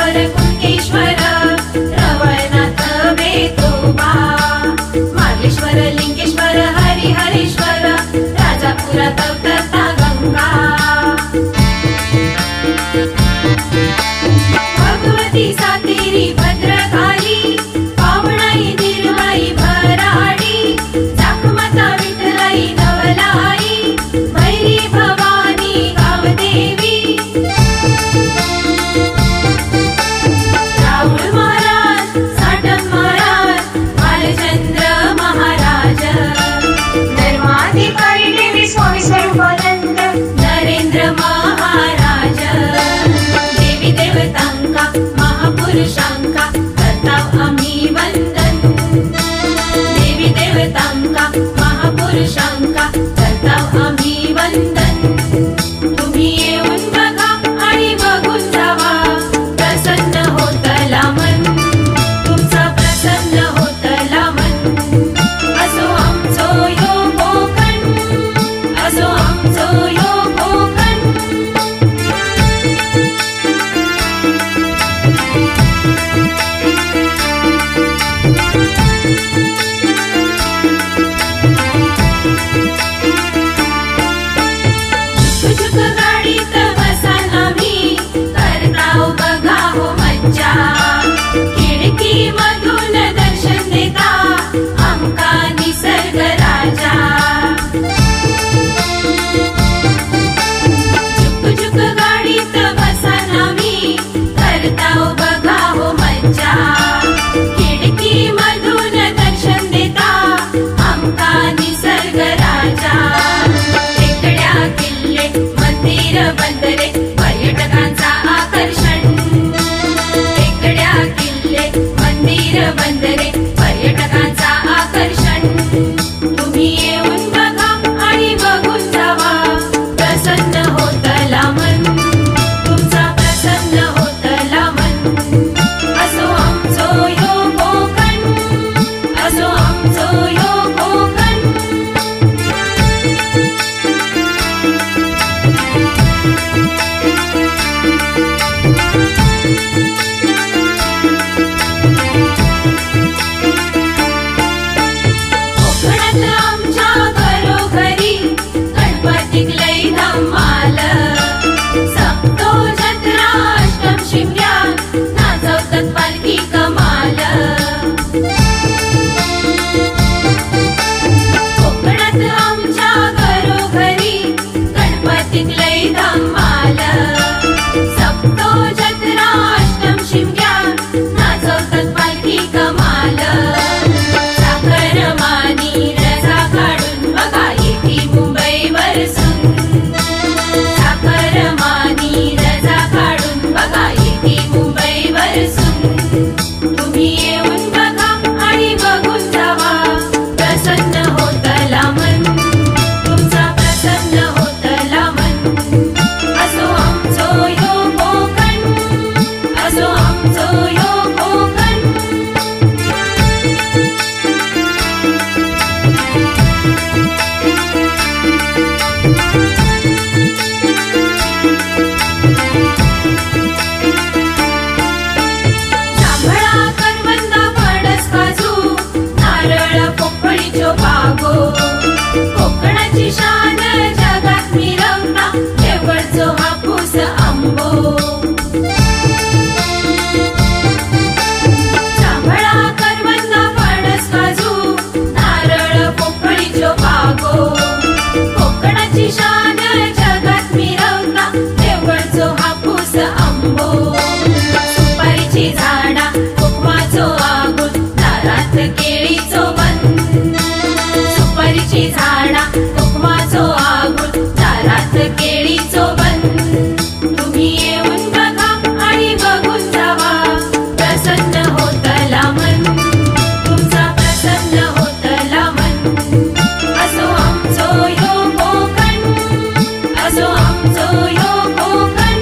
मालेश्वर कुणकेश्वर रवळनाथ वेतोबा मालेश्वर लिंगेश्वर हरिहरेश्वर राजापुरात अवतरता गंगा भगवती सातेरी भद्रकाली पावणाई निर्मळी भराडी जाखमाता विठ्ठलाई नवलाई भैरी भवानी गावदेवी राहुल महाराज साटम महाराज बालचंद्र महाराज धर्माधिकारी देवी स्वामी स्वरूपानंद नरेंद्र महाराज देवी देवतांका महापुरुषांका करताव आम्ही वंदन देवी देवतांका महापुरुषांका करताव आम्ही वंदन तुम्ही येऊन बघा आणि बघून जावा प्रसन्न होतला मन तुमचा प्रसन्न होतला मन असो आमचो यो कोकण असो आमचो यो कोकण झुक गाडीत बसान आम्ही करताव बघा हो मज्जा खिडकी मधून दर्शन देता आमका निसर्ग राजा झुक गाडीत बसान आम्ही करताव बघा हो मज्जा खिडकी मधून दर्शन देता आमका निसर्ग राजा टेकड्या किल्ले मंदिर बंदरे पर्यटकांचा आकर्षण टेकड्या किल्ले मंदिर बंदरे पर्यटकांचा आकर्षण तुम्ही येऊन बघा आणि बघून जावा प्रसन्न होतला मन तुमचा प्रसन्न होतला मन असो आमचो यो कोकण असो आमचो यो कोकण कोकणात आमच्या घरोघरी गणपतीक लई धमाल सप्तो जत्रा अष्टम शिमग्या नाचवतात पालखी कमाल कोकणात आमच्या घरोघरी गणपतीक लई धमाल सप्तो जत्रा अष्टम शिमग्या नाचवतात पालखी कमाल साखरमानी रजा काढून बघा येते मुंबई वरसून साखरमानी रजा काढून बघा येते मुंबई वरसून तुम्ही येऊन बघा आणि बघून जावा प्रसन्न होतला मन तुमचा प्रसन्न होतला मन असो आमचो यो कोकण असो आमचो यो कोकण जांभळा करवंदा फणस काजू नारळ पोपळीचो बागो कोकणाची शान जगात मिरवता देवगडचो हापूस आंबो जांभळा करवंदा फणस काजू नारळ पोपळीचो बागो कोकणाची शान जगात मिरवता देवगडचो हापूस आंबो सुपारीची झाडा कोकमाचो आगून दारात केळीचो वन सुपारीची झाडा कोकमाचो आगून दारात केळीचो वन तुम्ही येऊन बघा आणि बघून जावा प्रसन्न होतला मन तुमचा प्रसन्न होतला मन असो आमचो यो कोकण असो आमचो यो कोकण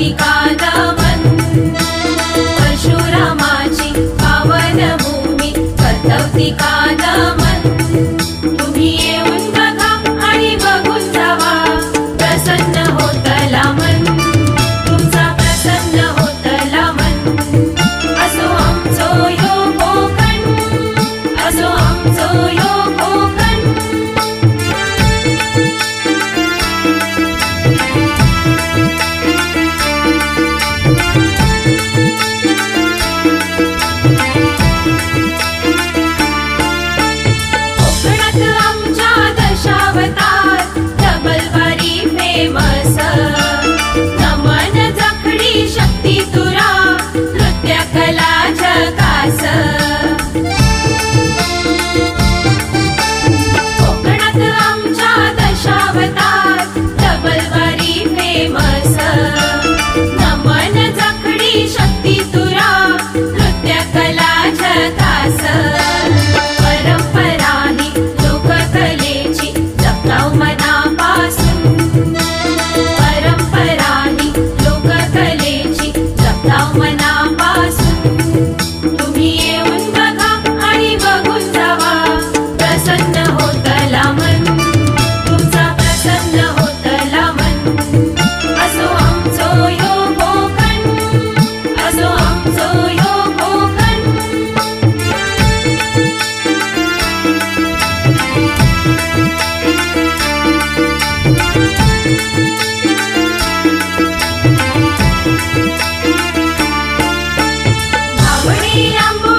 कौतिका नमन परशुरामाची पावन भूमी कौतिका नमन तुम्ही येऊन बघा आणि बघून जावा प्रसन्न होतला मन तुमचा प्रसन्न होतला मन असो आमचो यो कोकण असो आमचो यो कोकण कोकणात आमच्या दशावतार डबलबारी फेमस नमन जखडी शक्ती तुरा नृत्य कला झकास कोकणात आमच्या दशावतार डबलबारी फेमस नमन जखडी शक्ती तुरा नृत्य कला झकास परंपरा ही लोककलेची जपताव मनापासून परंपरा ही लोककलेची जपताव मनापासून तुम्ही येऊन बघा आणि बघून जावा प्रसन्न होतला मन तुमचा प्रसन्न होतला मन असो आमचो यो कोकण असो आमचो यो कोकण धावणी आंबोली